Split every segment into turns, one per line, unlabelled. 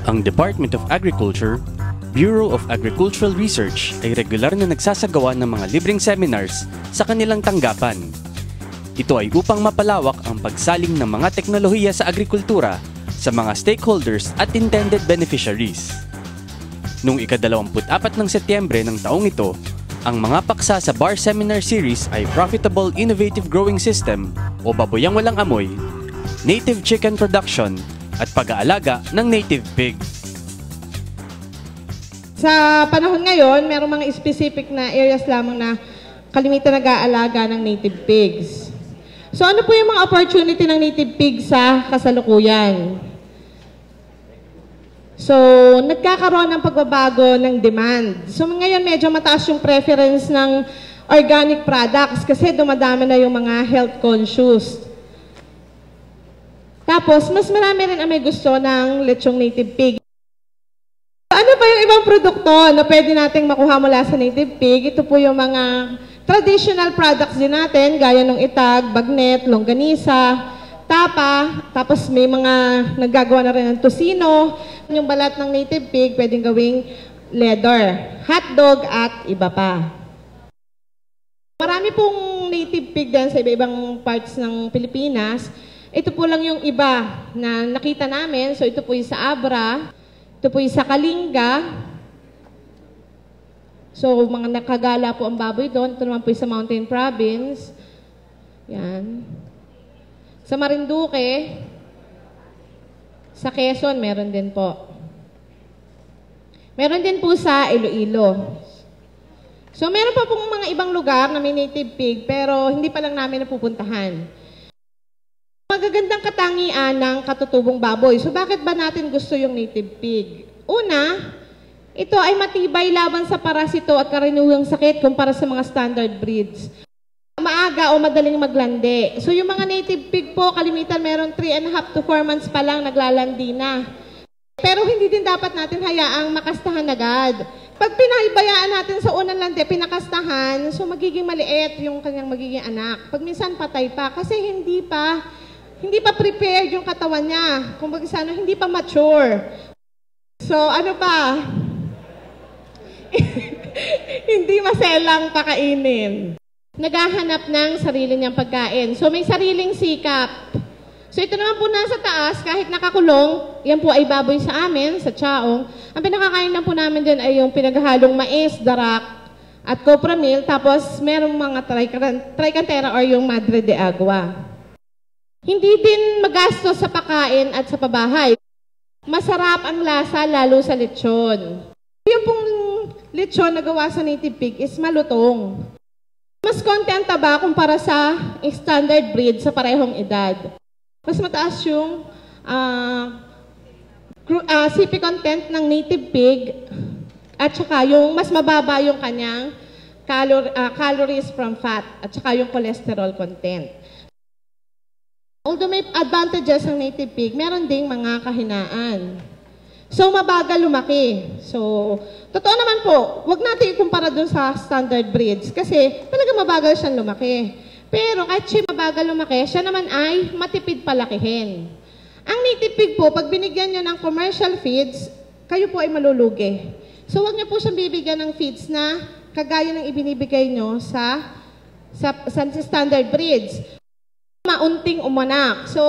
Ang Department of Agriculture, Bureau of Agricultural Research ay regular na nagsasagawa ng mga libreng seminars sa kanilang tanggapan. Ito ay upang mapalawak ang pagsaling ng mga teknolohiya sa agrikultura sa mga stakeholders at intended beneficiaries. Noong ika-24 ng Setyembre ng taong ito, ang mga paksa sa BAR Seminar Series ay Profitable Innovative Growing System o Baboyang Walang Amoy, Native Chicken Production at Pag-aalaga ng Native Pig.
Sa panahon ngayon, merong mga specific na areas lamang na kalimitan nag-aalaga ng native pigs. So ano po yung mga opportunity ng native pigs sa kasalukuyan? So, nagkakaroon ng pagbabago ng demand. So ngayon medyo mataas yung preference ng organic products kasi dumadami na yung mga health conscious. Tapos, mas marami rin ang may gusto ng lechong native pig. Ano pa yung ibang produkto na pwede nating makuha mula sa native pig? Ito po yung mga traditional products din natin, gaya ng itag, bagnet, longganisa, tapa, tapos may mga naggagawa na rin ng tosino. Yung balat ng native pig, pwedeng gawing leather, hotdog, at iba pa. Marami pong native pig din sa iba-ibang parts ng Pilipinas. Ito po lang yung iba na nakita namin. So ito po yung sa Abra. Ito po yung sa Kalinga. So, mga nakagala po ang baboy doon. Ito naman po yung sa Mountain Province. Yan. Sa Marinduque, sa Quezon, meron din po. Meron din po sa Iloilo. So, meron pa pong mga ibang lugar na may native pig, pero hindi pa lang namin napupuntahan. Magagandang katangian ng katutubong baboy. So bakit ba natin gusto yung native pig? Una, ito ay matibay laban sa parasito at karaniwang sakit kumpara sa mga standard breeds. Maaga o madaling maglandi. So yung mga native pig po, kalimitan meron 3.5 to 4 months pa lang naglalandi na. Pero hindi din dapat natin hayaang makastahan agad. Pag pinahibayaan natin sa unang landi, pinakastahan, so magiging maliit yung kanyang magiging anak. Pag minsan patay pa kasi hindi pa prepared yung katawan niya. Kung baga sana, hindi pa mature. So, ano pa? Hindi maselang pakainin. Naghahanap ng sarili niyang pagkain. So, may sariling sikap. So, ito naman po nasa taas, kahit nakakulong, yan po ay baboy sa amin, sa Chaong. Ang pinakakain lang po namin din ay yung pinaghahalong mais, darak, at copra meal. Tapos, merong mga tricantera or yung madre de agua. Hindi din magastos sa pagkain at sa pabahay. Masarap ang lasa lalo sa lechon. Yung pong lechon na gawa sa native pig is malutong. Mas konti ang taba kumpara sa standard breed sa parehong edad. Mas mataas yung CP content ng native pig at saka yung mas mababa yung kanyang calories from fat at saka yung cholesterol content. Although may advantages ang native pig, meron ding mga kahinaan. So, mabagal lumaki. So, totoo naman po, wag natin ikumpara dun sa standard breeds kasi talaga mabagal siyang lumaki. Pero kahit siya mabagal lumaki, siya naman ay matipid palakihin. Ang native pig po, pag binigyan nyo ng commercial feeds, kayo po ay malulugi. So, wag nyo po siyang bibigyan ng feeds na kagaya ng ibinibigay nyo sa standard breeds. Maunting umanak. So,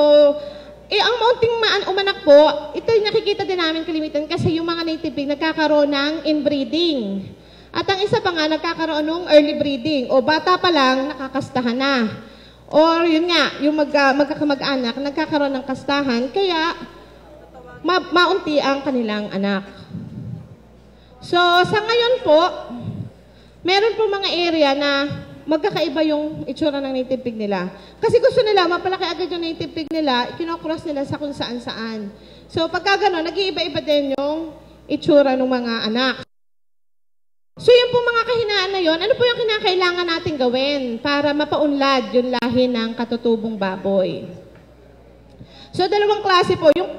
ang maunting umanak po, ito yung nakikita din namin kalimitan kasi yung mga native pig nagkakaroon ng inbreeding. At ang isa pa nga, nagkakaroon ng early breeding. O bata pa lang, nakakastahan na. Or yun nga, yung magkakamag-anak, nagkakaroon ng kastahan, kaya maunti ang kanilang anak. So, sa ngayon po, meron po mga area na magkakaiba yung itsura ng native pig nila. Kasi gusto nila, mapalaki agad yung native pig nila, kinocross nila sa kung saan-saan. So, pagka gano'n, nag-iiba-iba din yung itsura ng mga anak. So, yung po mga kahinaan na yun, ano po yung kinakailangan natin gawin para mapaunlad yung lahi ng katutubong baboy? So, dalawang klase po. Yung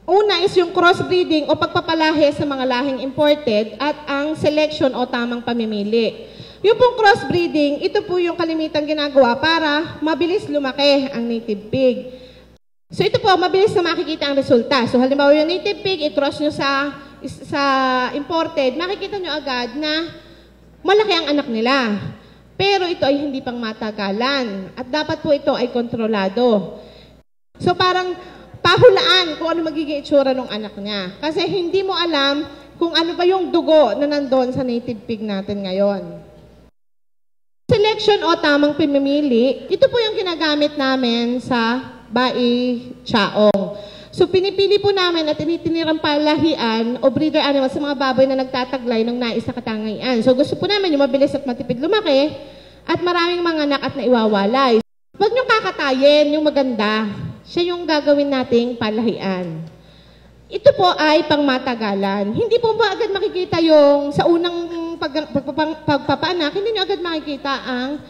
una is yung crossbreeding o pagpapalahi sa mga lahing imported at ang selection o tamang pamimili. Yung pong crossbreeding, ito po yung kalimitang ginagawa para mabilis lumaki ang native pig. So ito po, mabilis na makikita ang resulta. So halimbawa yung native pig, i-cross nyo sa imported, makikita nyo agad na malaki ang anak nila. Pero ito ay hindi pang matagalan. At dapat po ito ay kontrolado. So parang pahulaan kung ano magiging itsura ng anak niya. Kasi hindi mo alam kung ano ba yung dugo na nandun sa native pig natin ngayon. Selection o tamang pimimili, ito po yung ginagamit namin sa Bai Chaong. So pinipili po namin at tinitinirang palahian o breeder animals sa mga baboy na nagtataglay ng nais na katangian. So gusto po namin yung mabilis at matipid lumaki at maraming mga anak at naiwawalay. Huwag nyo kakatayin yung maganda. Siya yung gagawin nating palahian. Ito po ay pangmatagalan. Hindi po ba agad makikita yung sa unang pagpapaanak, hindi nyo agad makikita ang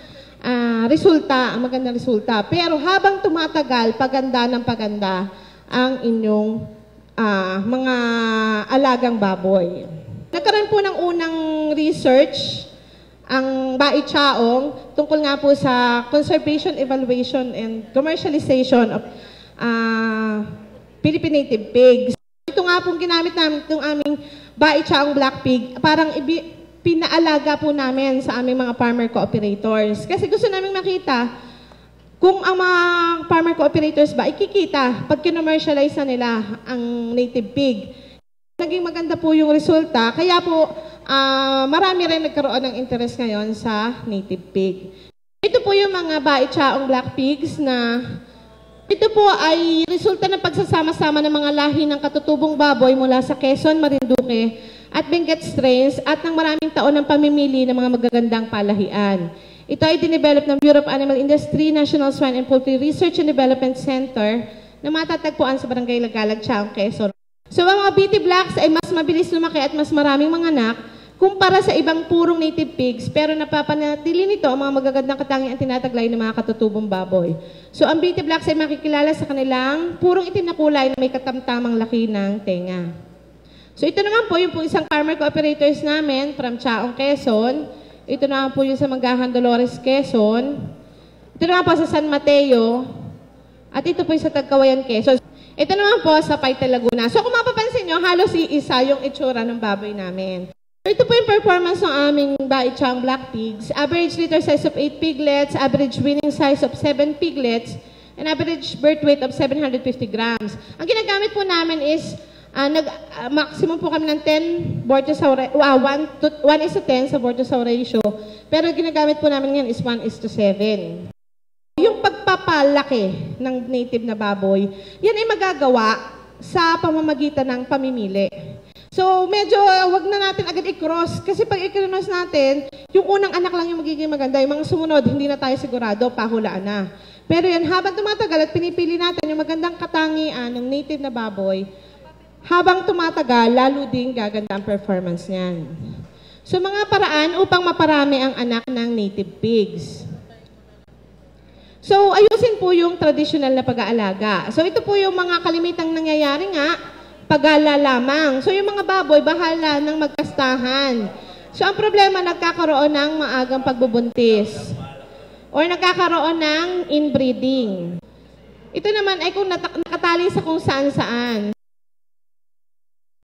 resulta, ang magandang resulta. Pero habang tumatagal, paganda ng paganda ang inyong mga alagang baboy. Nagkaroon po ng unang research ang Bai Chaong tungkol nga po sa conservation, evaluation, and commercialization of Philippine native pigs. Ito nga pong ginamit namin itong aming Bai Chaong Black Pig, parang pinaalaga po namin sa aming mga farmer cooperators. Kasi gusto namin makita kung ang mga farmer cooperators ba ikikita pag kinomercialize na nila ang native pig. Naging maganda po yung resulta, kaya po marami rin nagkaroon ng interest ngayon sa native pig. Ito po yung mga Bai Chaong Black Pigs na ito po ay resulta ng pagsasama-sama ng mga lahi ng katutubong baboy mula sa Quezon, Marinduque at Benguet strains at ng maraming taon ng pamimili ng mga magagandang palahian. Ito ay dinevelop ng Bureau of Animal Industry, National Swine and Poultry Research and Development Center na matatagpuan sa Barangay Lagalag, Chaong, Quezon. So ang mga BT Blacks ay mas mabilis lumaki at mas maraming mga anak kumpara sa ibang purong native pigs, pero napapanatili nito ang mga magagandang katangian tinataglay ng mga katutubong baboy. So ang BT Blacks ay makikilala sa kanilang purong itim na kulay na may katamtamang laki ng tenga. So ito naman po yung isang farmer cooperators namin from Chaong, Quezon. Ito naman po yung sa Manggahan, Dolores, Quezon. Ito naman po sa San Mateo. At ito po yung sa Tagkawayan, Quezon. Ito naman po sa Paita, Laguna. So kung mapapansin nyo, halos iisa yung itsura ng baboy namin. Ito po yung performance ng aming Bai Chaong Black Pigs. Average litter size of 8 piglets, average weaning size of 7 piglets, and average birth weight of 750 grams. Ang ginagamit po namin is, maximum po kami ng 10 Bortosaur, 1:10 sa Bortosaur ratio. Pero ginagamit po namin ngayon is 1:7. Yung pagpapalaki ng native na baboy, yan ay magagawa sa pamamagitan ng pamimili. So, medyo wag na natin agad i-cross. Kasi pag i-cross natin, yung unang anak lang yung magiging maganda. Yung mga sumunod, hindi na tayo sigurado, pahulaan na. Pero yan, habang tumatagal at pinipili natin yung magandang katangian ng native na baboy, habang tumatagal, lalo din gaganda ang performance niyan. So, mga paraan upang maparami ang anak ng native pigs. So, ayusin po yung traditional na pag-aalaga. So, ito po yung mga kalimitang nangyayari nga, pagala lamang. So, yung mga baboy, bahala ng magkastahan. So, ang problema, nagkakaroon ng maagang pagbubuntis. Or nagkakaroon ng inbreeding. Ito naman ay kung nakatali sa kung saan-saan.